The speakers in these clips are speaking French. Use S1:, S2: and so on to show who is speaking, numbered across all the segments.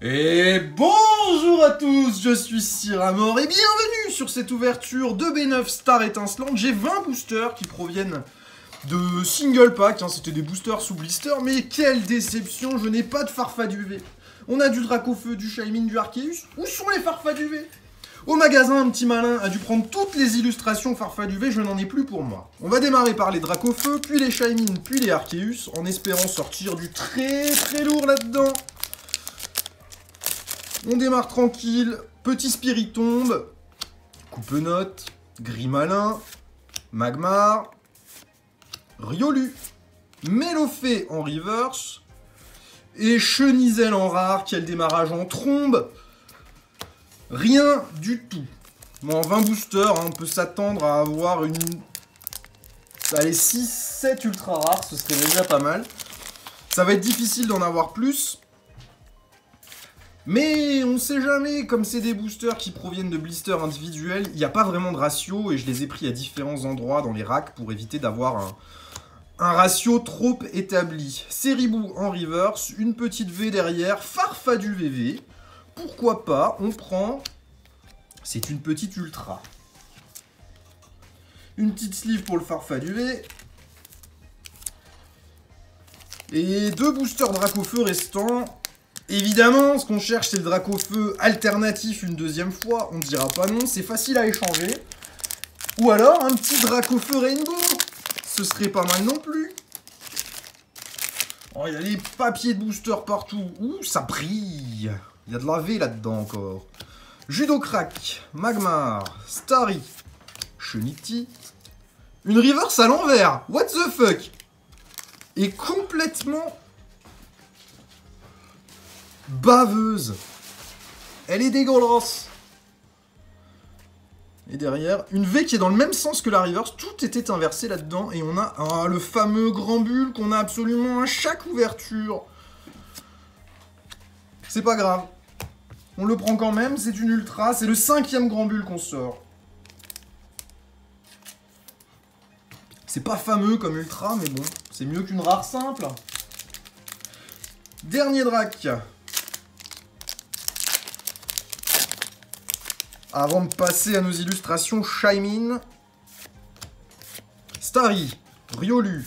S1: Et bonjour à tous, je suis Cyramor et bienvenue sur cette ouverture de B9 Star étincelante. J'ai 20 boosters qui proviennent de single pack, hein, c'était des boosters sous blister, mais quelle déception, je n'ai pas de Farfaduvé. On a du Dracofeu, du Shaymin, du Arceus, où sont les Farfaduvé? Au magasin, un petit malin a dû prendre toutes les illustrations Farfaduvé, je n'en ai plus pour moi. On va démarrer par les Dracofeu, puis les Shaymin, puis les Arceus, en espérant sortir du très lourd là-dedans. On démarre tranquille, petit Spiritomb, Coupe-Note, Grimalin, Magmar, Riolu, Mélofée en reverse, et Chenizel en rare, qui a le démarrage en trombe. Rien du tout. Bon, en 20 boosters, hein, on peut s'attendre à avoir une... Allez, 6-7 ultra rares, ce serait déjà pas mal. Ça va être difficile d'en avoir plus. Mais on sait jamais, comme c'est des boosters qui proviennent de blisters individuels, il n'y a pas vraiment de ratio et je les ai pris à différents endroits dans les racks pour éviter d'avoir un ratio trop établi. Seribou en reverse, une petite V derrière, Farfaduvé. Pourquoi pas, on prend... C'est une petite ultra. Une petite sleeve pour le Farfaduvé. Et 2 boosters Dracofeu restants. Évidemment, ce qu'on cherche, c'est le Dracofeu alternatif une deuxième fois. On ne dira pas non, c'est facile à échanger. Ou alors, un petit Dracofeu Rainbow. Ce serait pas mal non plus. Oh, il y a les papiers de booster partout. Ouh, ça brille. Il y a de la V là-dedans encore. Judocrack, Magmar, Starry, Cheniti. Une reverse à l'envers. What the fuck? Et complètement... baveuse. Elle est dégueulasse. Et derrière, une V qui est dans le même sens que la reverse. Tout était inversé là-dedans. Et on a le fameux grand bulle qu'on a absolument à chaque ouverture. C'est pas grave. On le prend quand même. C'est une ultra. C'est le 5e grand bulle qu'on sort. C'est pas fameux comme ultra, mais bon. C'est mieux qu'une rare simple. Dernier drac. Avant de passer à nos illustrations, Shaymin, Starry, Riolu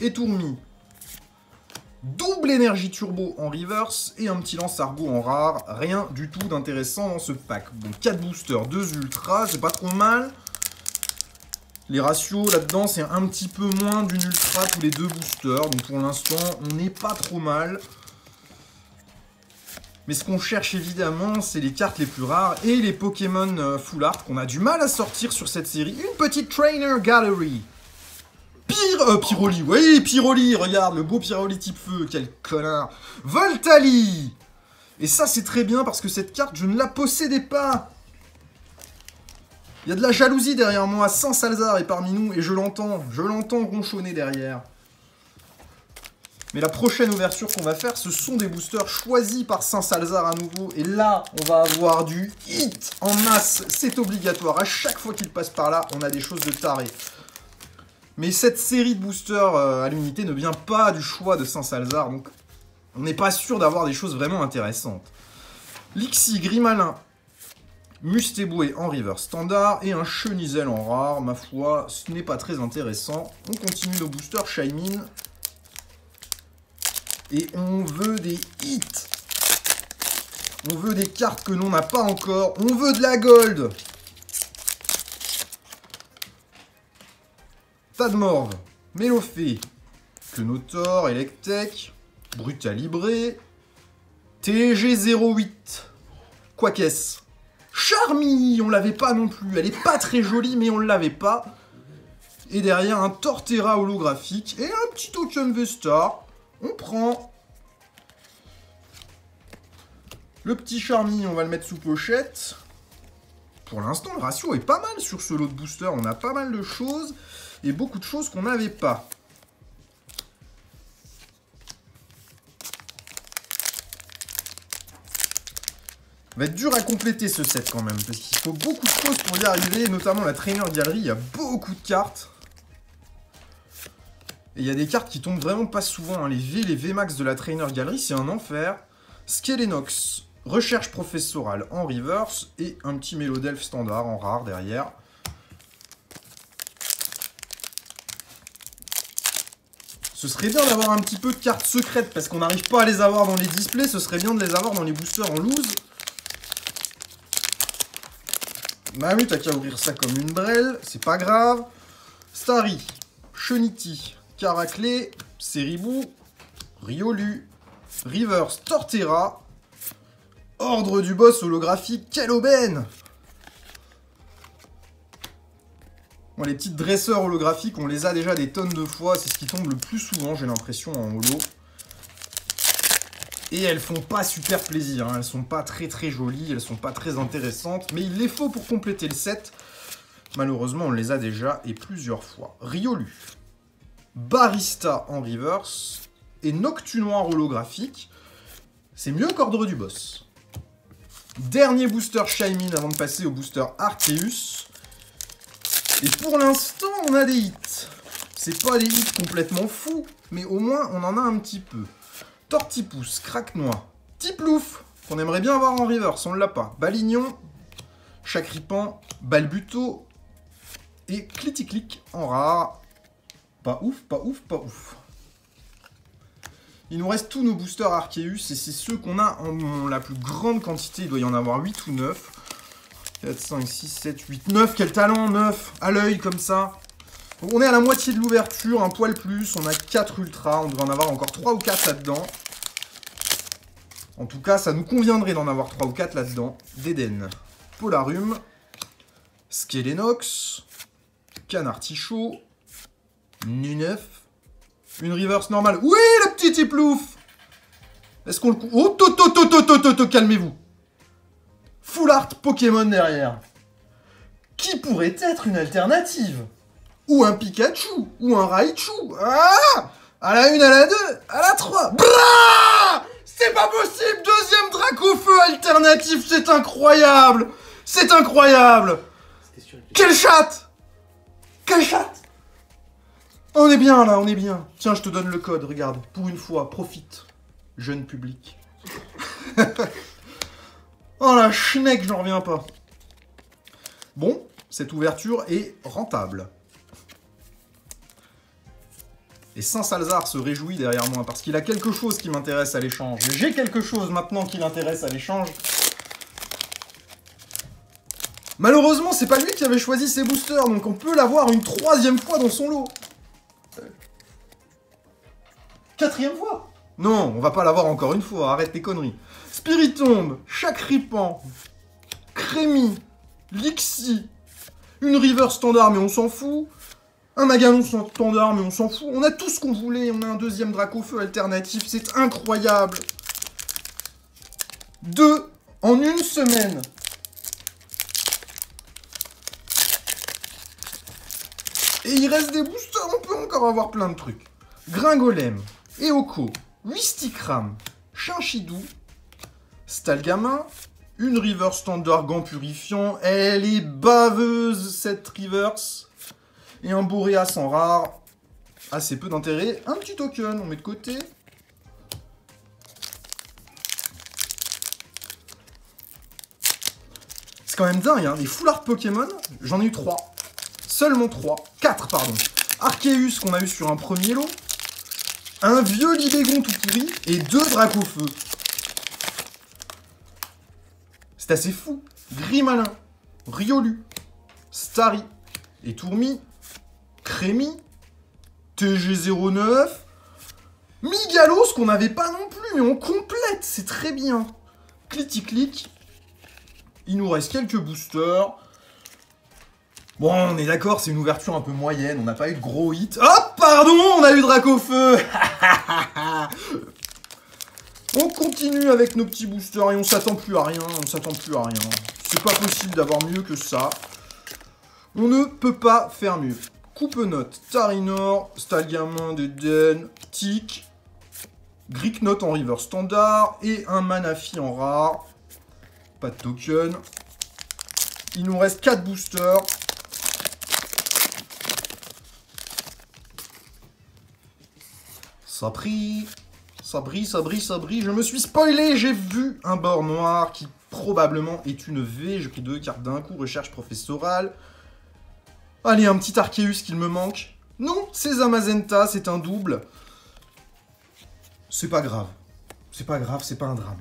S1: et Tourmi. Double énergie turbo en reverse et un petit lance-argot en rare. Rien du tout d'intéressant dans ce pack. Bon, 4 boosters, 2 ultras, c'est pas trop mal. Les ratios là-dedans, c'est un petit peu moins d'une ultra tous les 2 boosters. Donc pour l'instant, on n'est pas trop mal. Mais ce qu'on cherche évidemment, c'est les cartes les plus rares et les Pokémon Full Art qu'on a du mal à sortir sur cette série. Une petite Trainer Gallery. Pyroli, oui, Pyroli, regarde, le beau Pyroli type feu, quel connard. Voltali. Et ça, c'est très bien parce que cette carte, je ne la possédais pas. Il y a de la jalousie derrière moi, Saint-Salzar est parmi nous et je l'entends ronchonner derrière. Mais la prochaine ouverture qu'on va faire, ce sont des boosters choisis par Saint-Salzar à nouveau. Et là, on va avoir du hit en masse. C'est obligatoire. À chaque fois qu'il passe par là, on a des choses de taré. Mais cette série de boosters à l'unité ne vient pas du choix de Saint-Salzar. Donc, on n'est pas sûr d'avoir des choses vraiment intéressantes. Lixi, Grimalin, Mustéboué en river standard et un Chenizel en rare. Ma foi, ce n'est pas très intéressant. On continue nos boosters Shaymin. Et on veut des hits. On veut des cartes que l'on n'a pas encore. On veut de la gold. Tadmorve, Mélofée, Quenotor, Electek, Brutalibré, TG08, Quackess, Charmy, on l'avait pas non plus. Elle est pas très jolie, mais on l'avait pas. Et derrière, un Torterra holographique et un petit token V-Star. On prend le petit Charmy, on va le mettre sous pochette. Pour l'instant, le ratio est pas mal sur ce lot de booster. On a pas mal de choses et beaucoup de choses qu'on n'avait pas. Va être dur à compléter ce set quand même, parce qu'il faut beaucoup de choses pour y arriver, notamment la Trainer Gallery, il y a beaucoup de cartes. Et il y a des cartes qui tombent vraiment pas souvent, hein. Les V Max de la Trainer Gallery, c'est un enfer. Skelenox, Recherche professorale en reverse et un petit Mélodelphe standard en rare derrière. Ce serait bien d'avoir un petit peu de cartes secrètes parce qu'on n'arrive pas à les avoir dans les displays. Ce serait bien de les avoir dans les boosters en loose. Bah oui, t'as qu'à ouvrir ça comme une brelle, c'est pas grave. Starry, Chenity, Caraclé, Seribou, Riolu, Reverse, Torterra. Ordre du boss holographique, quelle aubaine! Bon, les petites dresseurs holographiques, on les a déjà des tonnes de fois. C'est ce qui tombe le plus souvent, j'ai l'impression, en holo. Et elles font pas super plaisir. Hein. Elles sont pas très très jolies, elles sont pas très intéressantes. Mais il les faut pour compléter le set. Malheureusement, on les a déjà et plusieurs fois. Riolu. Barista en reverse. Et Noctunoir holographique. C'est mieux qu'Ordre du boss. Dernier booster Shaymin avant de passer au booster Arceus. Et pour l'instant, on a des hits. C'est pas des hits complètement fous, mais au moins, on en a un petit peu. Tortipousse, Craquenois, Tiplouf, qu'on aimerait bien avoir en reverse, on l'a pas. Balignon, Chacripan, Balbuto et Cliticlic en rare. Pas ouf, pas ouf, pas ouf. Il nous reste tous nos boosters Arceus et c'est ceux qu'on a en la plus grande quantité. Il doit y en avoir 8 ou 9. 4, 5, 6, 7, 8, 9. Quel talent, 9 à l'œil comme ça. Donc on est à la moitié de l'ouverture, un poil plus. On a 4 ultras. On devrait en avoir encore 3 ou 4 là-dedans. En tout cas, ça nous conviendrait d'en avoir 3 ou 4 là-dedans. Déden, Polarum, Skelenox, Canartichaud, Nuneuf. Une reverse normale. Oui, le petit Tiplouf! Est-ce qu'on le... Oh, calmez-vous. Full art Pokémon derrière. Qui pourrait être une alternative? Ou un Pikachu, ou un Raichu. Ah! À la 1, à la 2, à la 3. Brrrah! C'est pas possible! Deuxième Dracofeu alternatif, c'est incroyable! C'est incroyable! Quelle chatte! Quelle chatte! On est bien là, on est bien. Tiens, je te donne le code, regarde. Pour une fois, profite. Jeune public. Oh la schneck, j'en reviens pas. Bon, cette ouverture est rentable. Et Saint-Salzar se réjouit derrière moi, parce qu'il a quelque chose qui m'intéresse à l'échange. J'ai quelque chose maintenant qui l'intéresse à l'échange. Malheureusement, c'est pas lui qui avait choisi ses boosters, donc on peut l'avoir une 3e fois dans son lot. 4e fois? Non, on va pas l'avoir encore une fois, arrête tes conneries. Spiritomb, Chacripan, Crémy, Lixie, une River standard mais on s'en fout, un Maganon standard mais on s'en fout, on a tout ce qu'on voulait, on a un deuxième Dracofeu alternatif, c'est incroyable. 2 en une semaine. Et il reste des boosters, on peut encore avoir plein de trucs. Gringolem, Eoko, Wistikram, Chinchidou, Stalgamin, une Reverse Standard Gant Purifiant, elle est baveuse cette Reverse, et un Boreas en rare, assez peu d'intérêt, un petit token, on met de côté. C'est quand même dingue, hein, les full art Pokémon, j'en ai eu 3, seulement 3, 4 pardon. Arceus qu'on a eu sur un premier lot, un vieux Libégon tout pourri et 2 Dracofeu. C'est assez fou. Grimalin, Riolu, Starry et Tourmi, Crémy, TG09, Migalos qu'on n'avait pas non plus, mais on complète, c'est très bien. Cliticlic, il nous reste quelques boosters. Bon, on est d'accord, c'est une ouverture un peu moyenne, on n'a pas eu de gros hits. Oh, pardon, on a eu Dracofeu. On continue avec nos petits boosters et on s'attend plus à rien, C'est pas possible d'avoir mieux que ça. On ne peut pas faire mieux. Coupe-note, Tarinor, Stalgamin, Déden, Tic, Gricknote en river standard et un Manafi en rare. Pas de token. Il nous reste 4 boosters. Ça brille, ça brille, ça brille. Je me suis spoilé, j'ai vu un bord noir qui probablement est une V. J'ai pris 2 cartes d'un coup, recherche professorale. Allez, un petit Arceus qu'il me manque. Non, c'est Zamazenta, c'est un double. C'est pas grave. C'est pas grave, c'est pas un drame.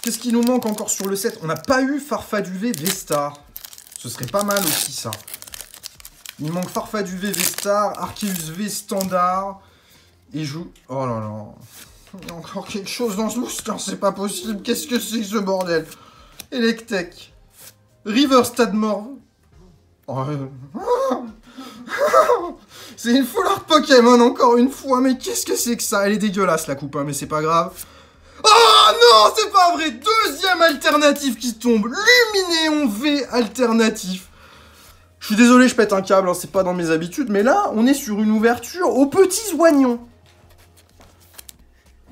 S1: Qu'est-ce qui nous manque encore sur le set? On n'a pas eu Farfaduvé V-Star. Ce serait pas mal aussi, ça. Il manque Farfaduvé V-Star, Arceus V standard. Et joue... Oh là là. Il y a encore quelque chose dans ce booster, c'est pas possible. Qu'est-ce que c'est que ce bordel? Electek. River Stadmore. Oh, c'est une full art Pokémon encore une fois. Mais qu'est-ce que c'est que ça? Elle est dégueulasse la coupe, hein, mais c'est pas grave. Oh non, c'est pas vrai. Deuxième alternative qui tombe. Luminéon V alternatif. Je suis désolé, je pète un câble, hein, c'est pas dans mes habitudes, mais là, on est sur une ouverture aux petits oignons.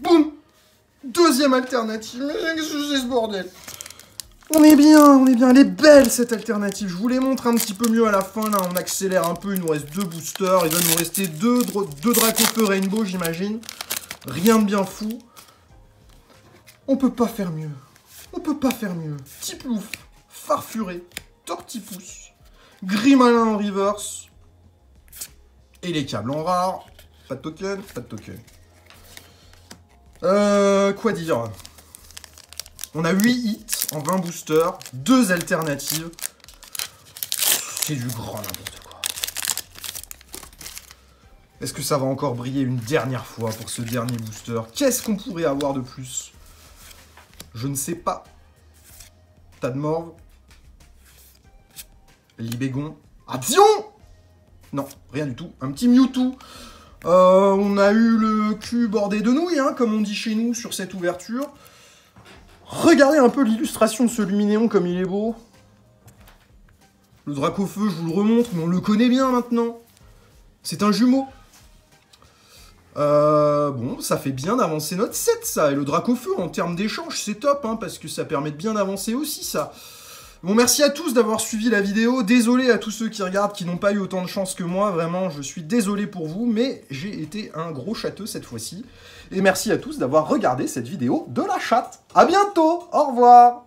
S1: Boum. Deuxième alternative. Mais qu'est-ce que c'est ce bordel? On est bien, elle est belle cette alternative. Je vous les montre un petit peu mieux à la fin, là, on accélère un peu, il nous reste 2 boosters, il va nous rester 2 Dracofeu Rainbow, j'imagine. Rien de bien fou. On peut pas faire mieux. On peut pas faire mieux. Tiplouf, Farfuré, Tortipousse, Grimalin en reverse. Et les câbles en rare. Pas de token, pas de token. Quoi dire? On a 8 hits en 20 boosters, 2 alternatives. C'est du grand n'importe quoi. Est-ce que ça va encore briller une dernière fois pour ce dernier booster? Qu'est-ce qu'on pourrait avoir de plus? Je ne sais pas. Tadmorve. Libégon. Action! Non, rien du tout. Un petit Mewtwo. On a eu le cul bordé de nouilles, hein, comme on dit chez nous, sur cette ouverture. Regardez un peu l'illustration de ce Luminéon, comme il est beau. Le Dracofeu, je vous le remontre, mais on le connaît bien maintenant. C'est un jumeau. Bon, ça fait bien d'avancer notre set, ça. Et le Dracofeu, en termes d'échange, c'est top, hein, parce que ça permet de bien avancer aussi, ça. Bon, merci à tous d'avoir suivi la vidéo. Désolé à tous ceux qui regardent, qui n'ont pas eu autant de chance que moi. Vraiment, je suis désolé pour vous, mais j'ai été un gros châteux cette fois-ci. Et merci à tous d'avoir regardé cette vidéo de la chatte. À bientôt, au revoir.